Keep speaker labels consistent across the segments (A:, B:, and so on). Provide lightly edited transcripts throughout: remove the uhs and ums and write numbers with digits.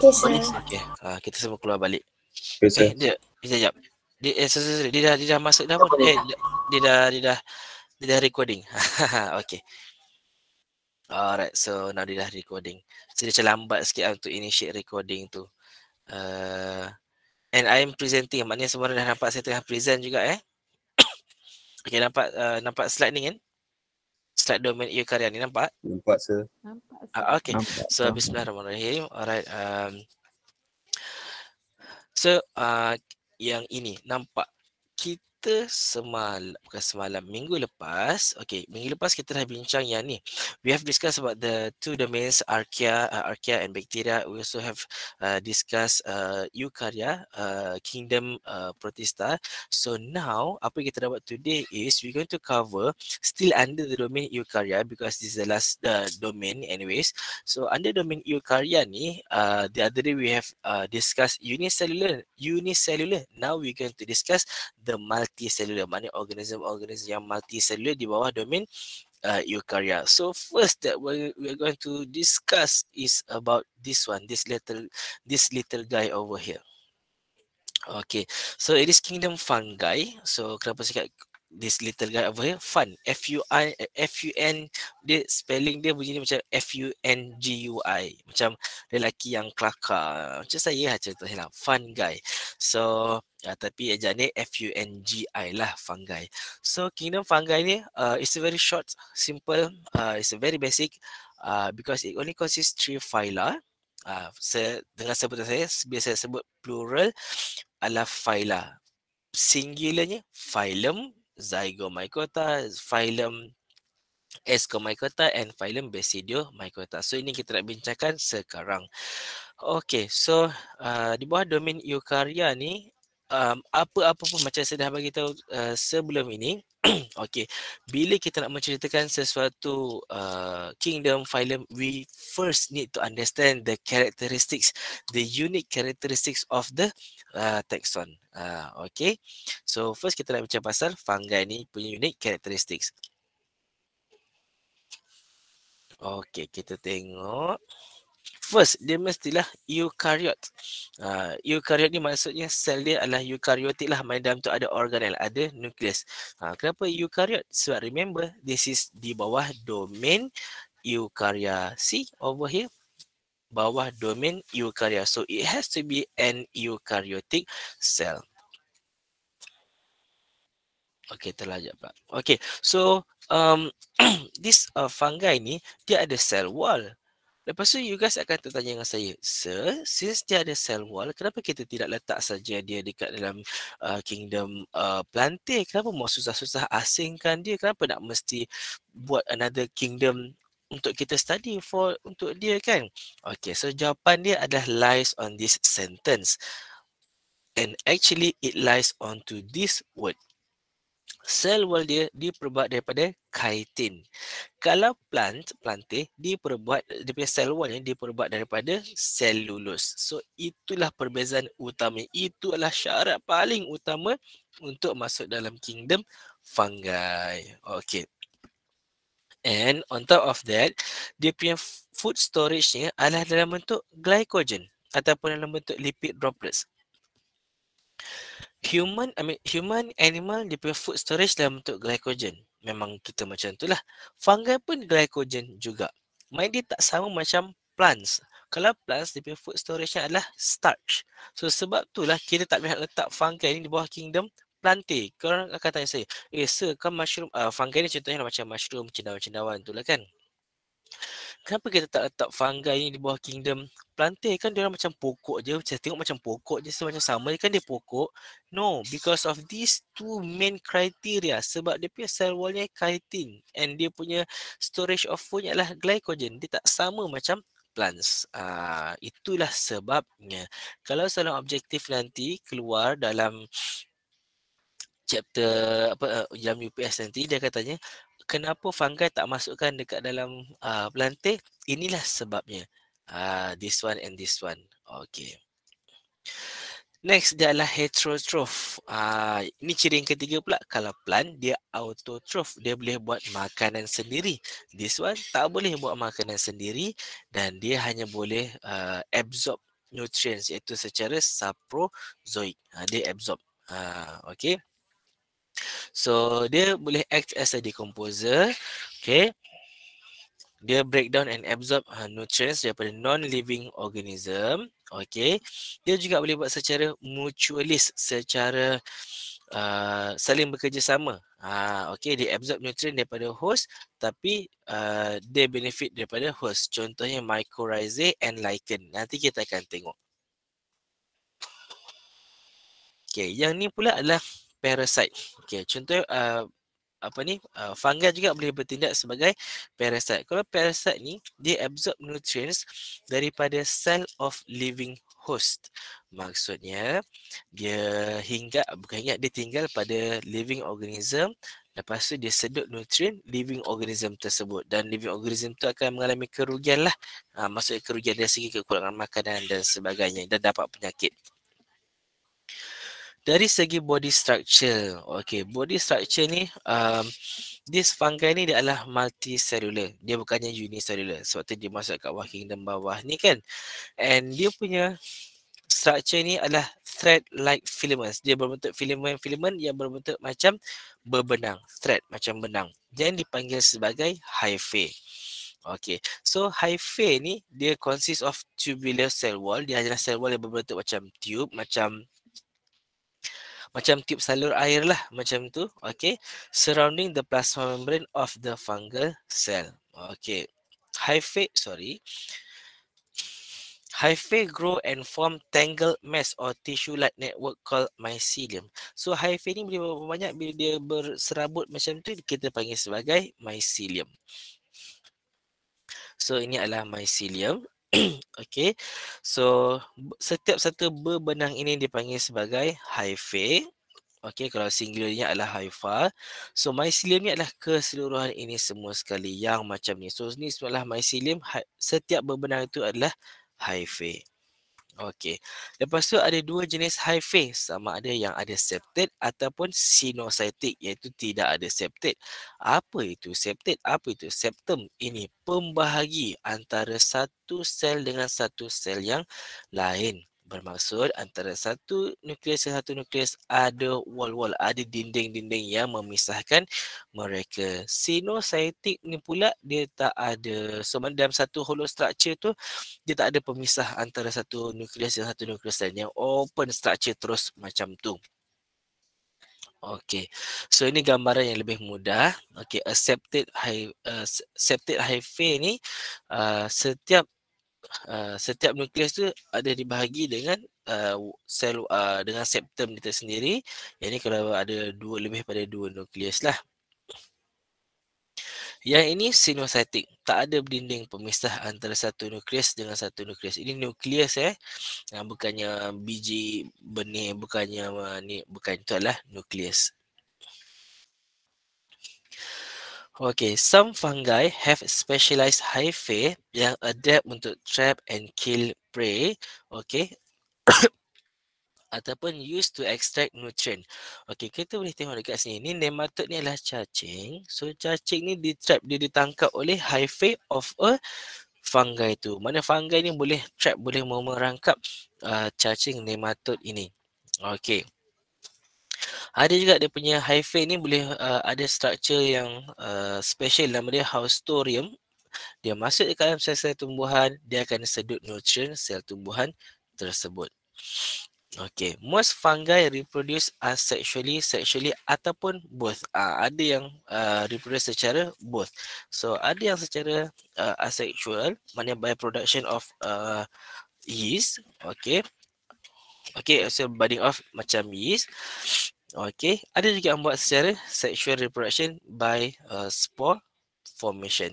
A: Okay, sir.
B: Okay, kita semua keluar balik.
C: Okay, sir.
B: Sekejap. Sorry. Dia dah masuk dah pun. Dia dah recording. Okay. Alright, so now dia dah recording. So dia macam lambat sikit untuk initiate recording tu. And I am presenting. Maknanya semua orang dah nampak saya tengah present juga Okay, nampak slide ni kan? Slide domain Eukarya ni nampak?
C: Nampak, sir.
A: Nampak.
B: Okay. So bismillahirrahmanirrahim. Alright. So yang ini nampak kita minggu lepas kita dah bincang yang ni. We have discussed about the two domains archaea and bacteria. We also have discussed eukarya, kingdom protista. So now apa yang kita dah buat today is we're going to cover still under the domain eukarya because this is the last domain anyways. So under domain eukarya ni the other day we have discussed unicellular. Now we're going to discuss the multicellular, maknanya organism yang multicellular di bawah domain eukarya. So first that we're going to discuss is about this one, this little guy over here. Okay, so it is kingdom fungi. So kenapa saya cakap this little guy over here? Fun, F-U-N, dia spelling dia bunyi macam F-U-N-G-U-I, macam lelaki yang kelakar. Macam saya lah contohnya lah, fun guy. So tapi ejaan ni F-U-N-G-I lah, fungi. So kingdom fungi ni it's a very short, simple, it's a very basic because it only consists 3 phyla. Dengan sebutan saya biasa sebut plural adalah phyla. Singularnya phylum Zygomycota, phylum Ascomycota and phylum Basidiomycota. So ini kita nak bincangkan sekarang. Okay, so di bawah domain eukarya ni apa-apa pun macam saya dah bagi tahu sebelum ini. Okay, bila kita nak menceritakan sesuatu kingdom, phylum, we first need to understand the characteristics, the unique characteristics of the taxon. Okay, so first kita nak bincang pasal fungi ni punya unique characteristics. Okay, kita tengok. First, dia mestilah eukaryot. Eukaryot ni maksudnya sel dia adalah eukaryotik lah. Maksudnya dalam tu ada organel, ada nukleus. Kenapa eukaryot? Sebab remember, this is di bawah domain eukarya. See over here? Bawah domain eukarya. So, it has to be an eukaryotic cell. Okay, terlajak Pak. Okay, so this fungi ni, dia ada cell wall. Lepas tu you guys akan tertanya dengan saya, sir, since dia ada cell wall, kenapa kita tidak letak saja dia dekat dalam kingdom plantae? Kenapa mau susah-susah asingkan dia? Kenapa nak mesti buat another kingdom untuk kita study untuk dia kan? Okay, so jawapan dia adalah lies on this sentence. And actually it lies onto this word. Sel wall dia diperbuat daripada chitin. Kalau plantae dia punya sel wall ni diperbuat daripada selulose. So itulah perbezaan utama. Itu adalah syarat paling utama untuk masuk dalam kingdom fungi. Okay. And on top of that, dia punya food storage-nya adalah dalam bentuk glycogen ataupun dalam bentuk lipid droplets. Human, animal, dia punya food storage dalam bentuk glycogen. Memang kita macam itulah. Fungi pun glycogen juga. Main dia tak sama macam plants. Kalau plants, dia punya food storage-nya adalah starch. So sebab itulah kita tak boleh letak fungi ni di bawah kingdom plantae. Korang akan tanya saya, sir, kan mushroom, fungi ni contohnya macam mushroom, cendawan-cendawan tu lah kan. Kenapa kita tak letak fungi ni di bawah kingdom plantae? Kan dia macam pokok je. Saya tengok macam pokok je. Macam sama je kan dia pokok. No, because of these two main criteria. Sebab dia punya cell wall-nya chitin. And dia punya storage of food adalah glycogen. Dia tak sama macam plants. Itulah sebabnya. Kalau soalan objektif nanti keluar dalam chapter dalam UPS nanti, dia katanya, kenapa fungi tak masukkan dekat dalam plantae? Inilah sebabnya. This one and this one. Okay. Next, dia adalah heterotroph. Ini ciri yang ketiga pula. Kalau plant, dia autotroph. Dia boleh buat makanan sendiri. This one tak boleh buat makanan sendiri dan dia hanya boleh absorb nutrients iaitu secara saprozoik. Dia absorb. Okay. So dia boleh act as a decomposer. Okay. Dia break down and absorb nutrients daripada non-living organism. Okay. Dia juga boleh buat secara mutualist, secara saling bekerjasama. Okay, dia absorb nutrient daripada host tapi dia benefit daripada host. Contohnya mycorrhizae and lichen. Nanti kita akan tengok. Okay, yang ni pula adalah parasite. Okay, contoh fungi juga boleh bertindak sebagai parasite. Kalau parasite ni dia absorb nutrients daripada cell of living host. Maksudnya dia dia tinggal pada living organism, lepas tu dia sedut nutrien living organism tersebut dan living organism tu akan mengalami kerugian lah. Maksudnya kerugian dari segi kekurangan makanan dan sebagainya dan dapat penyakit. Dari segi body structure, okay, body structure ni this fungi ni dia adalah multicellular. Dia bukannya unicellular. Sebab tu dia masuk kat kingdom bawah ni kan. And dia punya structure ni adalah thread-like filaments. Dia berbentuk filament yang berbentuk macam berbenang. Thread macam benang. Yang dipanggil sebagai hyphae. Okay. So hyphae ni dia consist of tubular cell wall. Dia adalah cell wall yang berbentuk macam tube. Macam tube salur air lah, macam tu. Okay. Surrounding the plasma membrane of the fungal cell. Okay. Hyphae grow and form tangled mass or tissue-like network called mycelium. So hyphae ni boleh berapa banyak bila dia berserabut macam tu, kita panggil sebagai mycelium. So ini adalah mycelium. Okay. So setiap satu berbenang ini dipanggil sebagai hyphae. Okay, kalau singularnya adalah hypha. So mycelium ni adalah keseluruhan ini semua sekali yang macam ni. So ni sebenarnya mycelium, setiap berbenang itu adalah hyphae. Okey. Lepas tu ada dua jenis hyphae, sama ada yang ada septate ataupun sinusoidik, iaitu tidak ada septate. Apa itu septate? Apa itu septum? Ini pembahagi antara satu sel dengan satu sel yang lain. Bermaksud antara satu nukleus dan satu nukleus ada wall-wall, ada dinding-dinding yang memisahkan mereka. Sinusoidik ni pula dia tak ada. So dalam satu hollow structure tu dia tak ada pemisah antara satu nukleus dan satu nukleus lain, yang open structure terus macam tu. Okey. So ini gambaran yang lebih mudah. Okey, septate hyphae ni setiap nukleus tu ada dibahagi dengan sel dengan septum kita sendiri. Yang ni kalau ada lebih pada dua nukleus lah. Yang ini sinusoidik. Tak ada dinding pemisah antara satu nukleus dengan satu nukleus. Ini nukleus bukannya biji benih, bukannya bukan, itu adalah nukleus. Okay, some fungi have specialized hyphae yang adapt untuk trap and kill prey. Okay. Ataupun used to extract nutrient. Okey, kita boleh tengok dekat sini. Ni nematode ni adalah cacing. So cacing ni dia ditangkap oleh hyphae of a fungi tu. Mana fungi ni boleh trap, boleh merangkap cacing nematode ini. Okey. Ada juga dia punya hyphae ni boleh ada structure yang special, nama dia haustorium. Dia masuk ke dalam sel-sel tumbuhan, dia akan sedut nutrien sel tumbuhan tersebut. Okay, most fungi reproduce asexually, sexually ataupun both. Ada yang reproduce secara both. So ada yang secara asexual, maknanya by production of yeast. Okay. Okay, so budding off macam yeast. Okay, ada juga yang buat secara sexual reproduction by spore formation.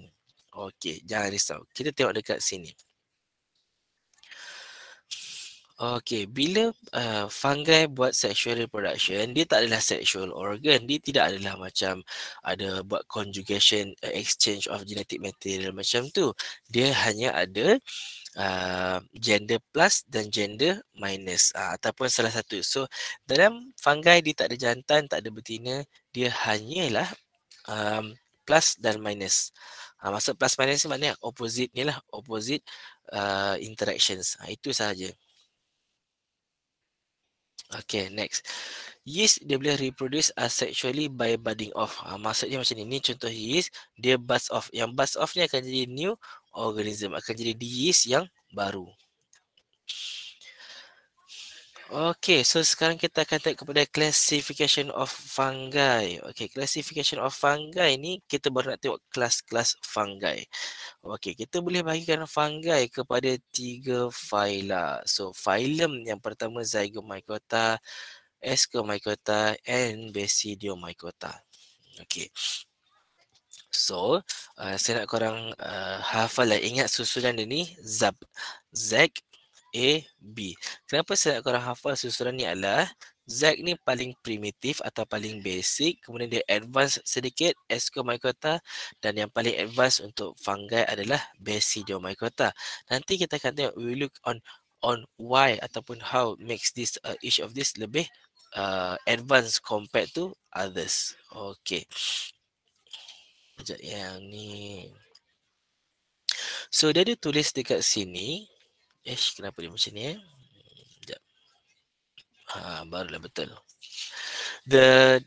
B: Okay, jangan risau. Kita tengok dekat sini. Okay, bila fungi buat sexual reproduction, dia tak adalah sexual organ. Dia tidak adalah macam ada buat conjugation, exchange of genetic material macam tu. Dia hanya ada gender plus dan gender minus ataupun salah satu. So, dalam fungi dia tak ada jantan, tak ada betina. Dia hanyalah plus dan minus. Maksud plus minus ni maknanya opposite ni lah, opposite interactions. Itu sahaja. Okay, next. Yeast dia boleh reproduce asexually by budding off. Maksudnya macam ni. Ni contoh yeast, dia bust off. Yang bust off ni akan jadi new organism, akan jadi yeast yang baru. Okay, so sekarang kita akan tengok kepada classification of fungi. Okay, classification of fungi ni kita baru nak tengok kelas-kelas fungi. Okay, kita boleh bahagikan fungi kepada 3 phyla. So, phylum yang pertama Zygomycota, Ascomycota and Basidiomycota. Okay. So, saya nak korang hafal lah. Ingat susunan dia ni ZAB. Z, A, B. Kenapa saya nak korang hafal susunan ni adalah Z ni paling primitif atau paling basic. Kemudian dia advance sedikit, Ascomycota. Dan yang paling advance untuk fungi adalah Basidiomycota. Nanti kita akan tengok, we look on why ataupun how makes this each of this lebih advanced compared to others. Okay. Sekejap yang ni. So dia ada tulis dekat sini. Kenapa dia macam ni Sekejap. Barulah betul. The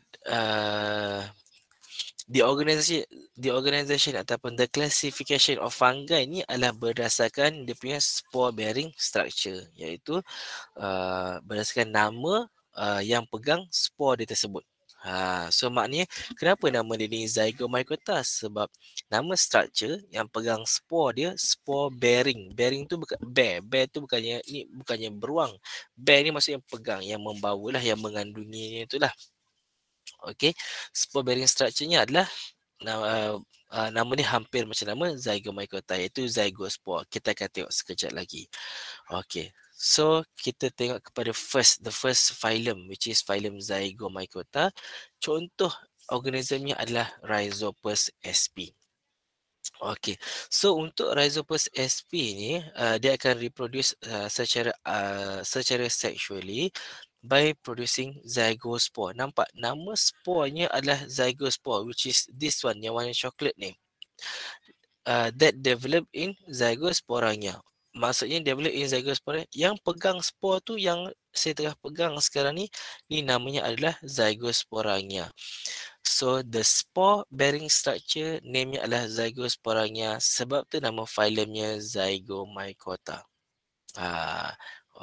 B: organization ataupun the classification of fungi ni adalah berdasarkan dia punya spore bearing structure, iaitu berdasarkan nama yang pegang spore dia tersebut. So maknanya kenapa nama dia ni Zygomycota? Sebab nama structure yang pegang spore dia spore bearing. Bearing tu bukan bear. Bear tu bukannya beruang. Bear ni maksudnya pegang, yang membawalah, yang mengandunginya itulah. Okay, spore bearing structure-nya adalah nama ni hampir macam nama Zygomycota, iaitu zygospore. Kita akan tengok sekejap lagi. Okay, so kita tengok kepada the first phylum, which is phylum Zygomycota. Contoh organismnya adalah Rhizopus sp. Okay, so untuk Rhizopus sp ni, dia akan reproduce secara sexually by producing zygospore. Nampak nama sporenya adalah zygospore, which is this one, yang warna coklat ni. That develop in zygosporanya. Maksudnya develop in zygospore, yang pegang spore tu yang saya tengah pegang sekarang ni namanya adalah zygosporanya. So the spore bearing structure name-nya adalah zygosporanya, sebab tu nama phylumnya Zygomycota.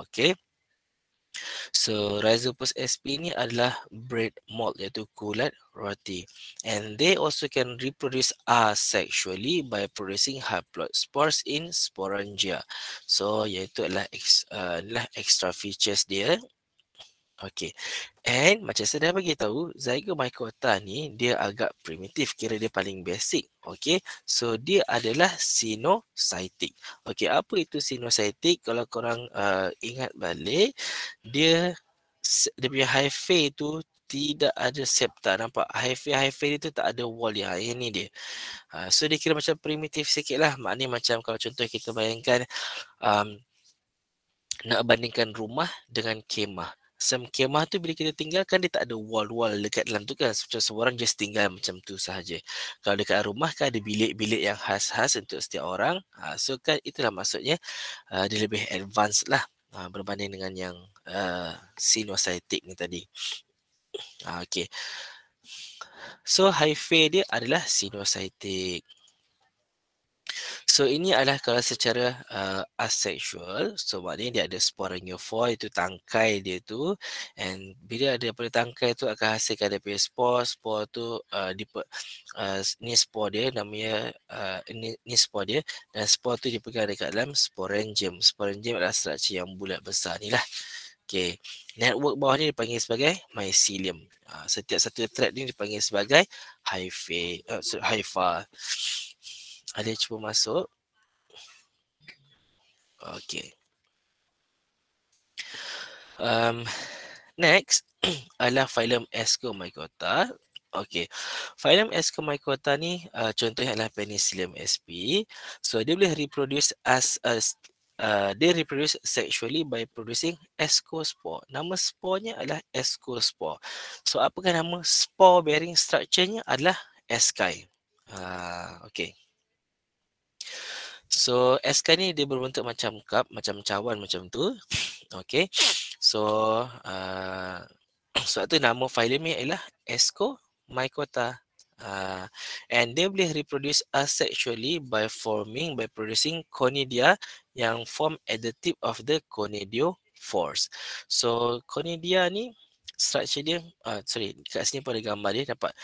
B: Okay. So Rhizopus sp ni adalah bread mold, iaitu kulat roti. And they also can reproduce asexually by producing haploid spores in sporangia. So iaitu adalah extra features dia. Okay. And macam saya dah bagi tahu, Zygomycota ni dia agak primitif, kira dia paling basic. Okay. So dia adalah sinocytic. Okay, apa itu sinocytic? Kalau korang ingat balik, dia punya hyphae tu tidak ada septa. Nampak hyphae dia tu tak ada wall dia. Yang ni dia. So dia kira macam primitif sikit lah. Maknanya macam kalau contoh kita bayangkan nak bandingkan rumah dengan kemah. Kemah tu bila kita tinggalkan, dia tak ada wall-wall dekat dalam tu kan. Macam seorang just tinggal macam tu sahaja. Kalau dekat rumah kan ada bilik-bilik yang khas-khas untuk setiap orang. So kan itulah maksudnya dia lebih advance lah berbanding dengan yang sinocytic ni tadi. Okay. So hyphae dia adalah sinocytic. So ini adalah kalau secara asexual. So maknanya dia ada sporangiopore, itu tangkai dia tu. And bila ada pada tangkai tu akan hasilkan dia punya spore. Spore tu ni spore dia namanya ni spore dia. Dan spore tu dipegang dekat dalam sporangium. Sporangium adalah struktur yang bulat besar ni lah. Okay. Network bawah ni dipanggil sebagai mycelium. Setiap satu thread ni dipanggil sebagai hypha. Ada yang cuba masuk. Okay. Next adalah phylum Ascomycota. Okay. Phylum Ascomycota ni contohnya adalah Penicillium sp. So dia boleh reproduce dia reproduce sexually by producing ascospore. Nama sporenya adalah ascospore. So apakah nama spore bearing structure-nya adalah asci. Okay. So asci ni dia berbentuk macam cup, macam cawan macam tu. Okay. So sebab tu nama filem ni ialah Ascomycota. And dia boleh reproduce asexually by producing conidia yang form at the tip of the conidiophores. So conidia ni structure dia, kat sini pun ada gambar dia, dapat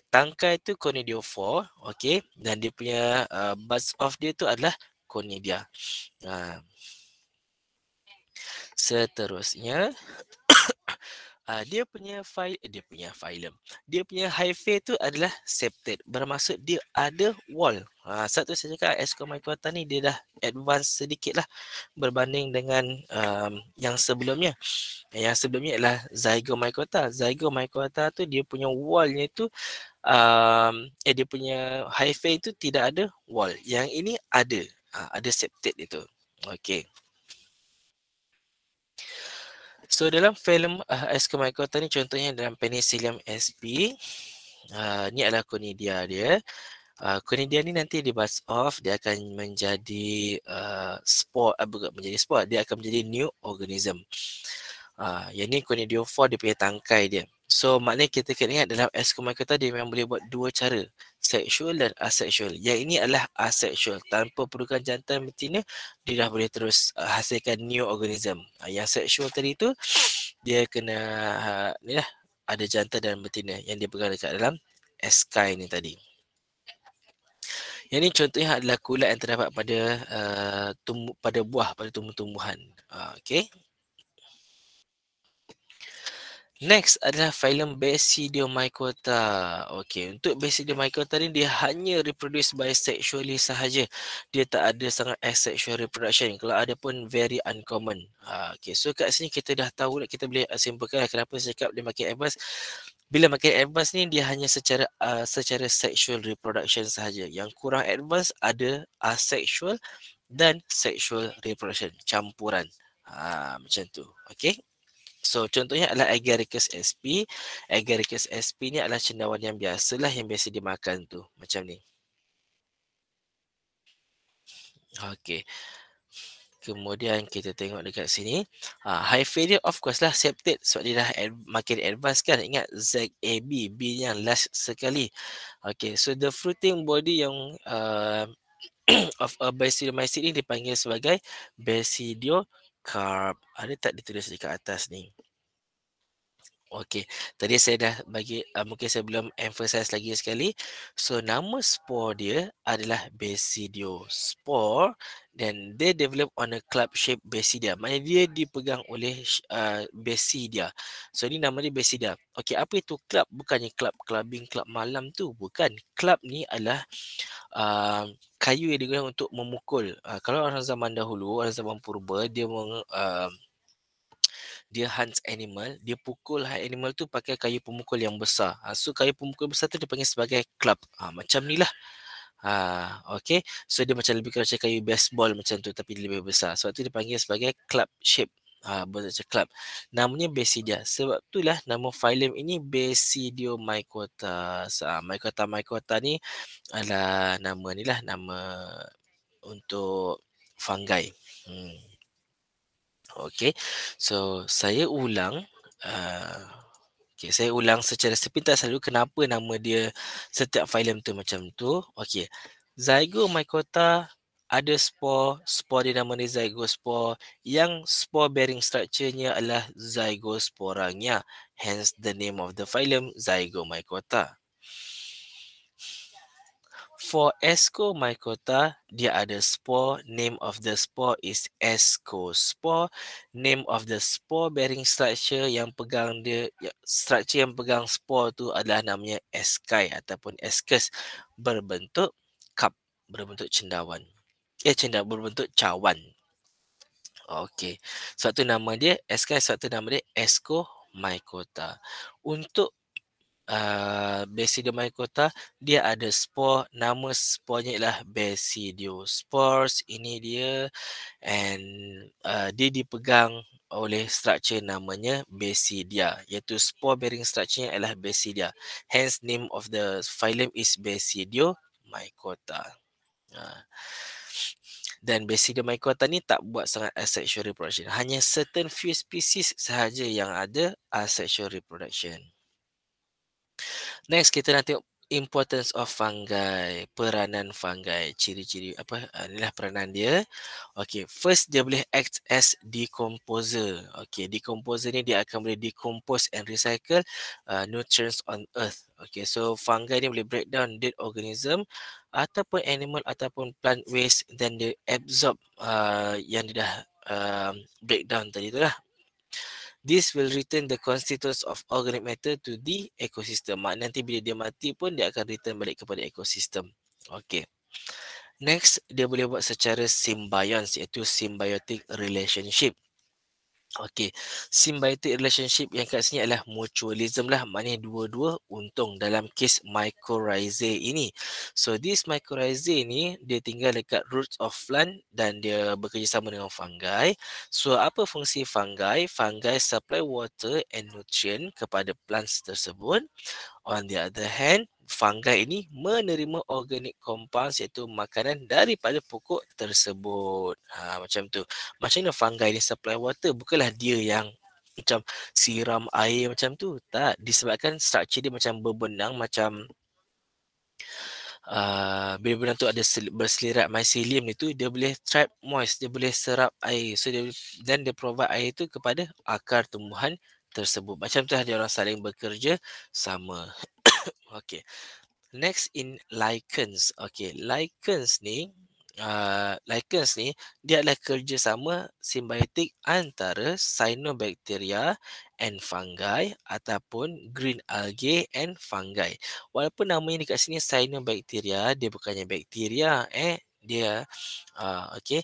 B: tangkai tu conidiophore, okay, dan dia punya buds of dia tu adalah conidia. Seterusnya dia punya filem. Dia punya hyphae tu adalah septate. Bermaksud dia ada wall. Satu saya cakap Ascomycota ni dia dah advance sedikit lah berbanding dengan yang sebelumnya. Yang sebelumnya adalah Zygomycota. Zygomycota tu dia punya wallnya tu dia punya hyphae tu tidak ada wall. Yang ini ada. Ada septate itu. Okey. So dalam filem Ascomycota ni contohnya dalam Penicillium sp. Ni adalah conidia dia. Conidia ni nanti di buzz off, dia akan menjadi spore, bukan menjadi spore, dia akan menjadi new organism. Yang ni conidiophore dia punya tangkai dia. So maknanya kita kena ingat dalam Ascomycota dia memang boleh buat dua cara, sexual dan asexual. Yang ini adalah asexual, tanpa perlukan jantan betina dia dah boleh terus hasilkan new organism. Yang sexual tadi tu dia kena ni lah, ada jantan dan betina yang dia pegang dekat dalam asci ni tadi. Yang ni contohnya adalah kulat yang terdapat pada pada buah, pada tumbuh-tumbuhan. Okay. Next adalah filem Basidiomycota. Okey, untuk Basidiomycota ni dia hanya reproduce bisexually sahaja. Dia tak ada sangat asexual reproduction. Kalau ada pun very uncommon. Okey, so kat sini kita dah tahu, kita boleh simpulkan kenapa saya cakap dia makin advance. Bila makin advance ni dia hanya secara sexual reproduction sahaja. Yang kurang advance ada asexual dan sexual reproduction, campuran. Macam tu. Okey. So contohnya adalah Agaricus sp. Agaricus sp ni adalah cendawan yang biasalah, yang biasa dimakan tu. Macam ni. Okey. Kemudian kita tengok dekat sini. Hyphae dia of course lah septate. Sebab dia dah makin advance kan. Ingat ZAB. B yang last sekali. Okay. So the fruiting body yang of a basidiomycete ni dipanggil sebagai basidiocarp. Ada tak ditulis dekat atas ni? Okey, tadi saya dah bagi, mungkin saya belum emphasize lagi sekali. So nama spore dia adalah basidiospore dan they develop on a club shape basidia. Maknanya dia dipegang oleh basidia. So ni nama dia basidia. Okey, apa itu club? Bukannya clubbing, club malam tu. Bukan. Club ni adalah kayu yang digunakan untuk memukul. Kalau orang zaman dahulu, orang zaman purba, dia hunt animal, dia pukul animal tu pakai kayu pemukul yang besar. So kayu pemukul besar tu dipanggil sebagai club. Macam ni lah. Okay. So dia macam lebih kurang macam kayu baseball macam tu, tapi dia lebih besar. Sebab tu dipanggil sebagai club shape. Macam club. Namanya Basidia. Sebab itulah nama filem ini Basidiomycota. Mycota ni adalah nama ni lah, nama untuk fungi. Okey, so saya ulang. Saya ulang secara sepintas selalu kenapa nama dia setiap filem tu macam tu. Okey, Zygomycota ada spore dia nama dia zygospore. Yang spore bearing structure-nya adalah zygosporangia. Hence the name of the phylum Zygomycota. For Ascomycota, dia ada spore. Name of the spore is ascospore. Name of the spore bearing structure yang pegang dia, structure yang pegang spore tu adalah namanya asci ataupun ascus, berbentuk cup, berbentuk cendawan. Berbentuk cawan. Okey. Sebab tu nama dia asci, sebab tu nama dia Ascomycota. Untuk Basidiomycota, dia ada spore. Nama sporenya ialah Basidiospores. Ini dia. And dia dipegang oleh structure namanya Basidia, iaitu spore bearing structure ialah Basidia. Hence name of the phylum is Basidiomycota. Dan Basidium mycota ni tak buat sangat asexual reproduction. Hanya certain few species sahaja yang ada asexual reproduction. Next, kita nak tengok importance of fungi, peranan fungi, ciri-ciri apa, inilah peranan dia. Okay, first dia boleh act as decomposer. Okay, decomposer ni dia akan boleh decompose and recycle nutrients on earth. Okay, so fungi ni boleh break down dead organism ataupun animal ataupun plant waste, then dia absorb yang dia dah break down tadi tu lah. This will return the constituents of organic matter to the ecosystem. Nanti bila dia mati pun dia akan return balik kepada ekosistem. Okay. Next, dia boleh buat secara symbiont, iaitu symbiotic relationship. Okay, symbiotic relationship yang kat sini adalah mutualism lah, maknanya dua-dua untung dalam kes mycorrhizae ini. So this mycorrhizae ni dia tinggal dekat roots of plant dan dia bekerjasama dengan fungi. So apa fungsi fungi? Fungi supply water and nutrient kepada plants tersebut. On the other hand, fungi ini menerima organic compounds, iaitu makanan daripada pokok tersebut. Macam tu. Macam mana fungi ni supply water? Bukanlah dia yang macam siram air macam tu. Tak. Disebabkan struktur dia macam berbenang, macam bila benang tu ada berselirat mycelium itu, dia boleh trap moist, dia boleh serap air. So dan dia provide air tu kepada akar tumbuhan tersebut. Macam tu lah dia orang saling bekerja sama. Okay. Next in lichens. Okay, lichens ni dia adalah kerjasama simbiotik antara cyanobacteria and fungi ataupun green algae and fungi. Walaupun namanya dekat sini cyanobacteria, dia bukannya bakteria, dia okay,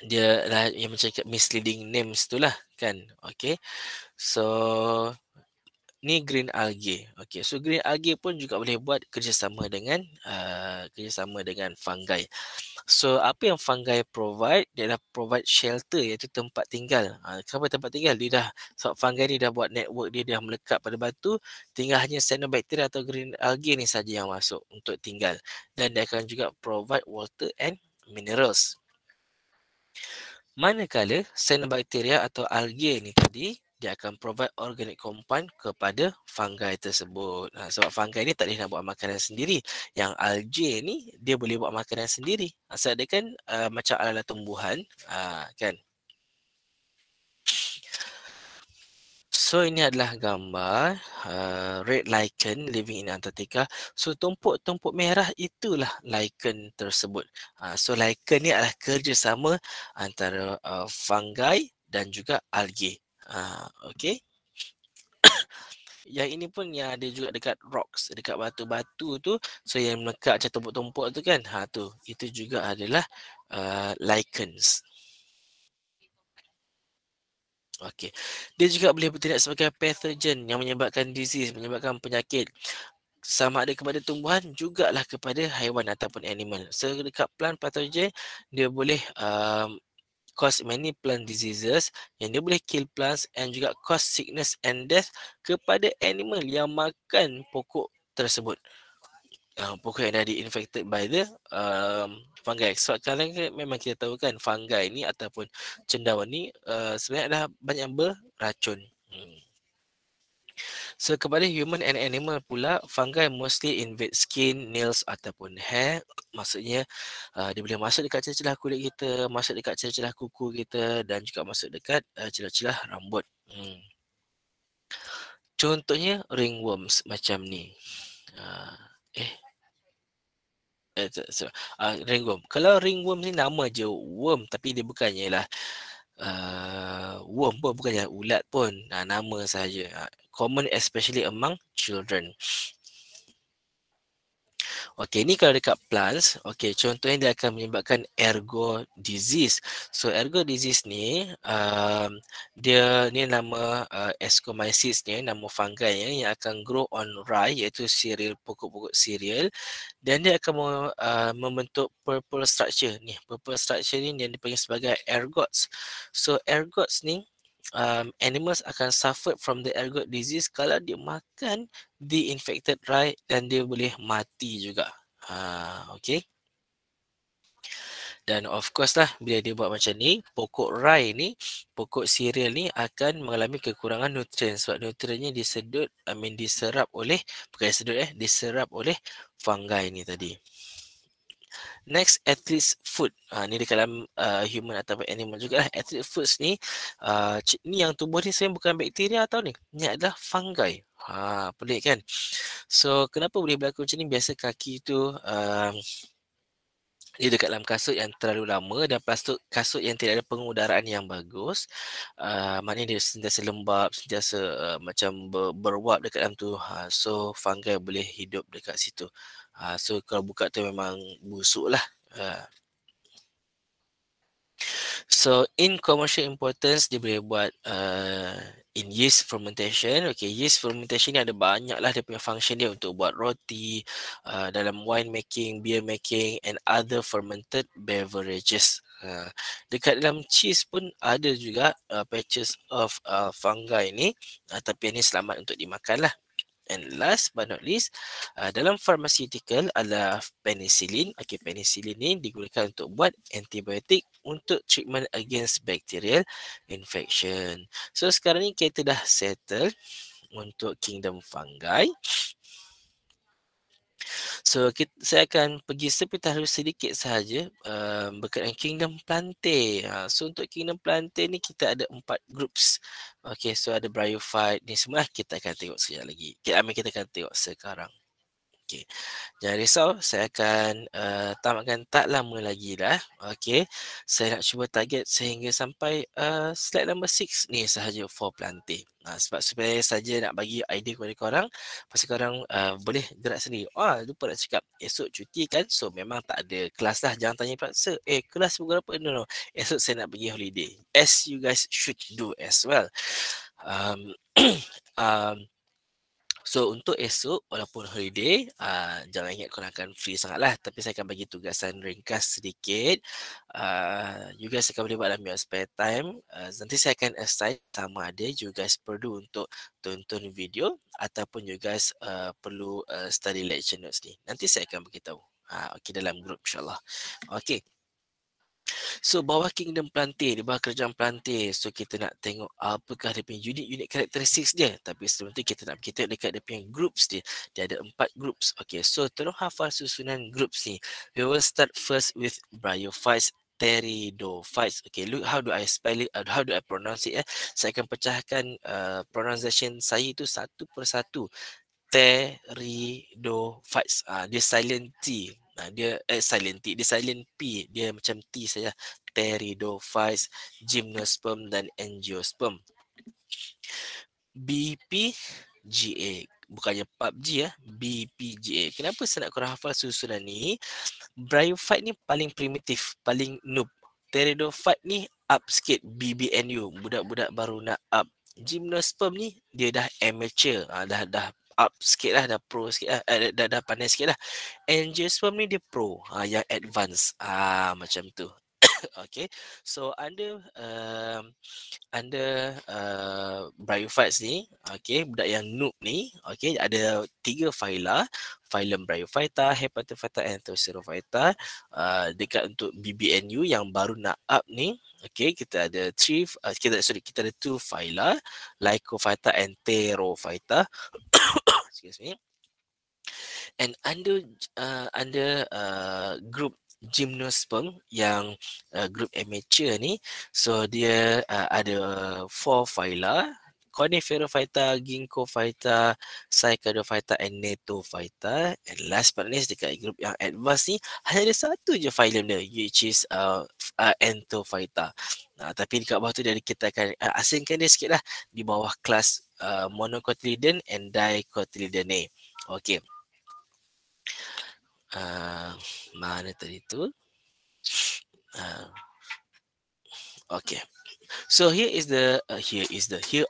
B: dia lah yang macam misleading names tu lah kan. Okay, so ni green algae. Okay, so green algae pun juga boleh buat kerjasama dengan fungi. So apa yang fungi provide? Dia dah provide shelter, iaitu tempat tinggal. Kenapa tempat tinggal? Dia dah, sebab fungi ni dah buat network dia dah melekat pada batu, tinggal hanya cyanobacteria atau green algae ni saja yang masuk untuk tinggal. Dan dia akan juga provide water and minerals. Manakala cyanobacteria atau algae ni tadi, dia akan provide organic compound kepada fungi tersebut. Sebab fungi ni tak boleh nak buat makanan sendiri. Yang algae ni dia boleh buat makanan sendiri. Sebab dia kan macam ala-ala tumbuhan, kan. So ini adalah gambar red lichen living in Antarctica. So tumpuk-tumpuk merah itulah lichen tersebut. So lichen ni adalah kerjasama antara fungi dan juga algae. Okay. Yang ini pun yang ada juga dekat rocks, dekat batu-batu tu. So yang melekat macam tumpuk-tumpuk tu kan. Tu. Itu juga adalah lichens. Okay. Dia juga boleh bertindak sebagai pathogen yang menyebabkan disease, menyebabkan penyakit. Sama ada kepada tumbuhan, jugalah kepada haiwan ataupun animal. So dekat plant pathogen, dia boleh cause many plant diseases, yang dia boleh kill plants and juga cause sickness and death kepada animal yang makan pokok tersebut. Pokok yang dah di-infected by the fungi. Sebab kadang memang kita tahu kan, fungi ni ataupun cendawan ni sebenarnya adalah banyak beracun. So kepada human and animal pula, fungi mostly invade skin, nails ataupun hair. Maksudnya dia boleh masuk dekat celah-celah kulit kita, masuk dekat celah-celah kuku kita dan juga masuk dekat celah-celah rambut. Contohnya ringworms macam ni. Ringworm. Kalau ringworm ni nama je worm, tapi dia bukannya lah worm pun, bukannya ulat pun. Nama sahaja. Common especially among children. Okey, ni kalau dekat plants, okey, contohnya dia akan menyebabkan ergot disease. So ergot disease ni dia ni nama Ascomyces ni, nama fungi yang akan grow on rye, iaitu cereal, pokok-pokok cereal, dan dia akan membentuk purple structure ni. Purple structure ni yang dipanggil sebagai ergots. So ergots ni animals akan suffer from the ergot disease kalau dia makan the infected rye, dan dia boleh mati juga. Okay. Dan of course lah, bila dia buat macam ni, pokok rye ni, pokok cereal ni akan mengalami kekurangan nutrien sebab nutriennya diserap oleh, bukan disedut diserap oleh fungi ni tadi. Next, athlete's food. Ni di dalam human atau animal juga lah. Athlete foods ni, ni yang tumbuh ni sebenarnya bukan bakteria atau ni. Ni adalah fungi. Pelik kan? So, kenapa boleh berlaku macam ni? Biasa kaki tu dia dekat dalam kasut yang terlalu lama dan kasut yang tidak ada pengudaraan yang bagus. Maknanya dia sentiasa lembab, sentiasa macam beruap dekat dalam tu. So fungi boleh hidup dekat situ. So kalau buka tu memang busuk lah. So in commercial importance dia boleh buat in yeast fermentation. Okay, yeast fermentation ni ada banyak lah dia punya function dia untuk buat roti, dalam wine making, beer making and other fermented beverages. Dekat dalam cheese pun ada juga patches of fungi ni, tapi ini selamat untuk dimakan lah. And last but not least, dalam pharmaceutical adalah penicillin. Okay, penicillin ni digunakan untuk buat antibiotik untuk treatment against bacterial infection. So sekarang ni kita dah settle untuk kingdom fungi. So saya akan pergi sepintas dulu sedikit sahaja berkaitan kingdom plantae. So untuk kingdom plantae ni kita ada 4 groups. Okay, so ada bryophyte ni semua kita akan tengok sekejap lagi. Kita akan tengok sekarang. Okay. Jangan risau, saya akan tamatkan tak lama lagi dah. Okay. Saya nak cuba target sehingga sampai slide number 6 ni sahaja for plantae. Sebab supaya saja nak bagi idea kepada korang, pasal korang boleh gerak sendiri. Lupa nak cakap, esok cuti kan, so memang tak ada kelas lah. Jangan tanya paksa, kelas pukul berapa? No. Esok saya nak pergi holiday. As you guys should do as well. So untuk esok walaupun holiday, jangan ingat korang akan free sangat lah, tapi saya akan bagi tugasan ringkas sedikit. You guys akan boleh buat dalam your spare time. Nanti saya akan assign sama ada you guys perlu untuk tonton video ataupun you guys perlu study lecture notes ni. Nanti saya akan beritahu. Okay, dalam group insyaAllah. Okay. So bawah kingdom plantae, di bawah kerajaan plantae, so kita nak tengok apakah dia punya unit-unit karakteristik dia. Tapi sebelum tu kita nak kita dekat dia punya groups dia. Dia ada 4 groups. Okay, so tolong hafal susunan groups ni. We will start first with bryophytes, pteridophytes. Okay, look how do I spell it, how do I pronounce it. Saya akan pecahkan pronunciation saya tu satu persatu. Pteridophytes. Dia silent T. Dia silent T, dia silent P, dia macam T saja. Pteridophytes, gymnosperm dan angiosperm. BPGA, bukannya PUBG BPGA. Kenapa saya nak korang hafal susunan ni? Bryophyte ni paling primitif, paling noob. Pteridophyte ni up sikit, BBNU, budak-budak baru nak up. Gymnosperm ni dia dah amateur, dah up sikit lah, dah pro sikit lah, dah pandai sikit lah. Angiosperm ni dia pro, yang advance, macam tu. Okay, so under bryophytes ni, okay, budak yang noob ni, okay, ada 3 phyla. Phylum Bryophyta, Hepatophyta, and Thromophyta. Dekat untuk BBNU yang baru nak up ni, okay, kita ada 2 phyla, Lycophyta and Pterophyta. Excuse me. And under group gymnosperm yang group amateur ni, so dia ada 4 phyla, Coniferophyta, Ginkgophyta, Cycadophyta and Gnetophyta. And last but not least, dekat group yang advance ni hanya ada satu je phylum dia, which is Anthophyta. Tapi dekat bawah tu kita akan asingkan dia sikit lah, di bawah kelas Monocotyledon and Dicotyledone. Okay. Mana tadi tu? Okay. So here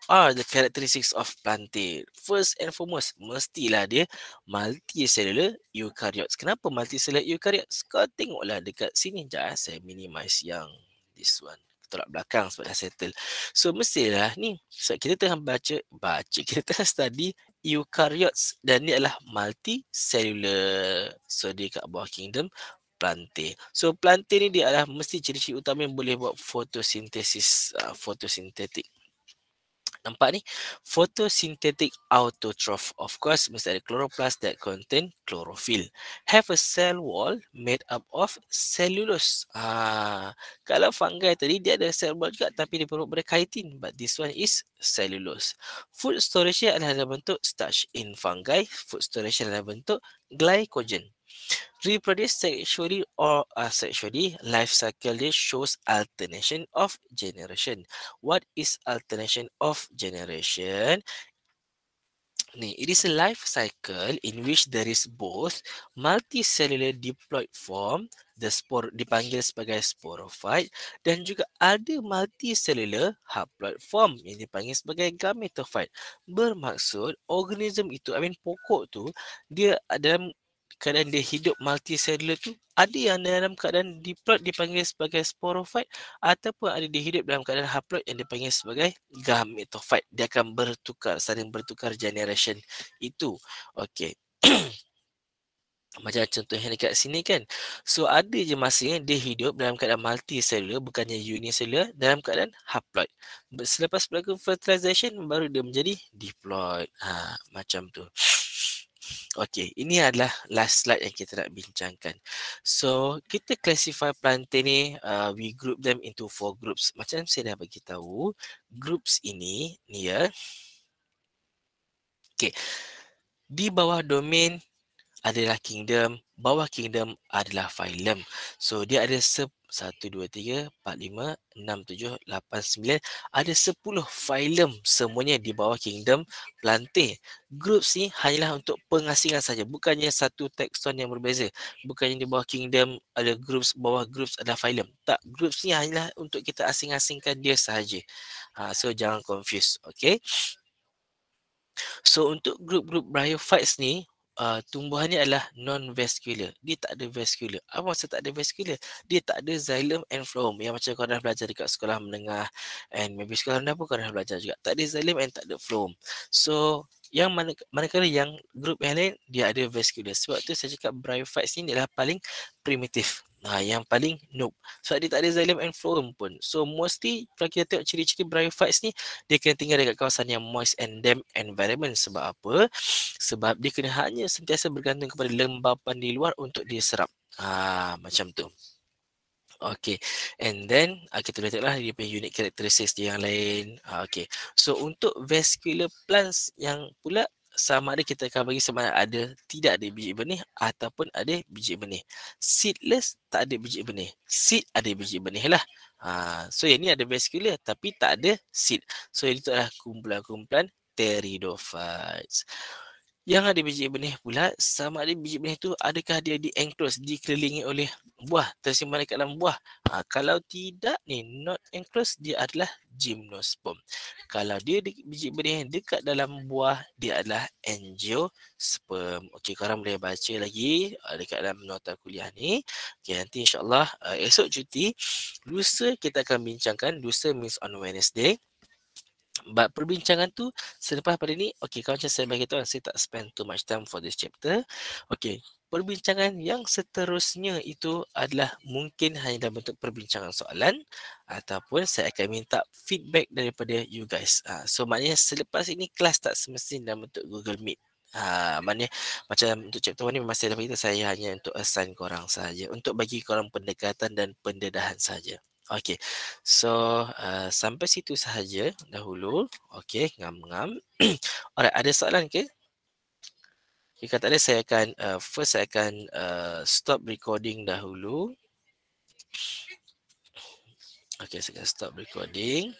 B: are the characteristics of plantae. First and foremost, mestilah dia multicellular eukaryotes. Kenapa multicellular eukaryotes? Kau tengoklah dekat sini. Sekejap, saya minimize yang this one. Tolak belakang sebab dah settle. So mestilah ni, so kita tengah baca, kita tengah study eukaryotes dan ni adalah multicellular. So dia kat bawah kingdom plantain. So plantain ni dia adalah mesti ciri-ciri utama yang boleh buat fotosintesis, fotosintetik. Nampak ni? Photosynthetic autotroph. Of course, mesti ada chloroplast that contain chlorophyll. Have a cell wall made up of cellulose. Kalau fungi tadi, dia ada cell wall juga tapi dia berbentuk chitin. But this one is cellulose. Food storage adalah dalam bentuk starch. In fungi, food storage adalah bentuk glycogen. Reproduce sexually or asexually, life cycle dia shows alternation of generation. What is alternation of generation? Ni, it is a life cycle in which there is both multicellular diploid form, the spore dipanggil sebagai sporophyte, dan juga ada multicellular haploid form yang dipanggil sebagai gametophyte. Bermaksud organism itu, pokok tu, dia dalam keadaan dia hidup multicellular tu, ada yang dalam keadaan diploid dipanggil sebagai sporophyte, ataupun ada dia hidup dalam keadaan haploid yang dipanggil sebagai gametophyte. Dia akan bertukar, saling bertukar generation itu. Okey. Macam contohnya dekat sini kan. So ada je masanya dia hidup dalam keadaan multicellular, bukannya unicellular, dalam keadaan haploid. Selepas berlaku fertilization baru dia menjadi diploid. Macam tu. Okey, ini adalah last slide yang kita nak bincangkan. So, kita classify plantain ni, we group them into 4 groups. Macam saya dah bagi tahu, groups ini ni ya. Okey. Di bawah domain adalah kingdom, bawah kingdom adalah phylum. So dia ada 1, 2, 3, 4, 5, 6, 7, 8, 9. Ada 10 phylum semuanya di bawah kingdom plantain. Groups ni hanyalah untuk pengasingan saja, bukannya satu taxon yang berbeza. Bukannya di bawah kingdom ada groups, bawah groups ada phylum. Tak, groups ni hanyalah untuk kita asing-asingkan dia sahaja. So jangan confuse, okay? So untuk grup-grup bryophytes ni, tumbuhannya adalah non-vascular. Dia tak ada vascular. Apa maksud tak ada vascular? Dia tak ada xylem and phloem. Yang macam kau dah belajar dekat sekolah menengah, and maybe sekolah rendah pun kau dah belajar juga. Tak ada xylem and tak ada phloem. So yang manakala yang grup yang lain dia ada vascular. Sebab tu saya cakap bryophytes ni adalah paling primitif. Yang paling noob. Sebab dia tak ada xylem and phloem pun. So mostly kalau kita tengok ciri-ciri bryophytes ni, dia kena tinggal dekat kawasan yang moist and damp environment. Sebab apa? Sebab dia kena hanya sentiasa bergantung kepada lembapan di luar untuk dia serap. Macam tu. Okay, and then kita boleh tengoklah dia punya unique characteristics dia yang lain. Okay, so untuk vascular plants yang pula, sama ada kita akan bagi sama ada tidak ada biji benih ataupun ada biji benih. Seedless, tak ada biji benih. Seed, ada biji benih lah. So yang ni ada vascular tapi tak ada seed. So itu adalah kumpulan-kumpulan pteridophytes. Yang ada biji benih pula, sama ada biji benih tu adakah dia di-enclose, dikelilingi oleh buah, tersimpan dekat dalam buah. Kalau tidak ni, not enclosed, dia adalah gymnosperm. Kalau dia biji benih dekat dalam buah, dia adalah angiosperm. Okey, korang boleh baca lagi dekat dalam nota kuliah ni. Okey, nanti insyaAllah esok cuti, lusa kita akan bincangkan, lusa means on Wednesday. Perbincangan tu selepas pada ni, okey, kalau macam saya bagi tahu, saya tak spend too much time for this chapter. Okey, perbincangan yang seterusnya itu adalah mungkin hanya dalam bentuk perbincangan soalan ataupun saya akan minta feedback daripada you guys. So maknanya selepas ini kelas tak semestinya dalam bentuk Google Meet. Maknanya macam untuk chapter 1 ni memang saya dah beritahu, saya hanya untuk assign korang saja, untuk bagi korang pendekatan dan pendedahan saja. Okey, so sampai situ sahaja dahulu. Okey, ngam-ngam. Alright, ada soalan ke? Jika tak ada, saya akan first saya akan stop recording dahulu. Okey, saya akan stop recording.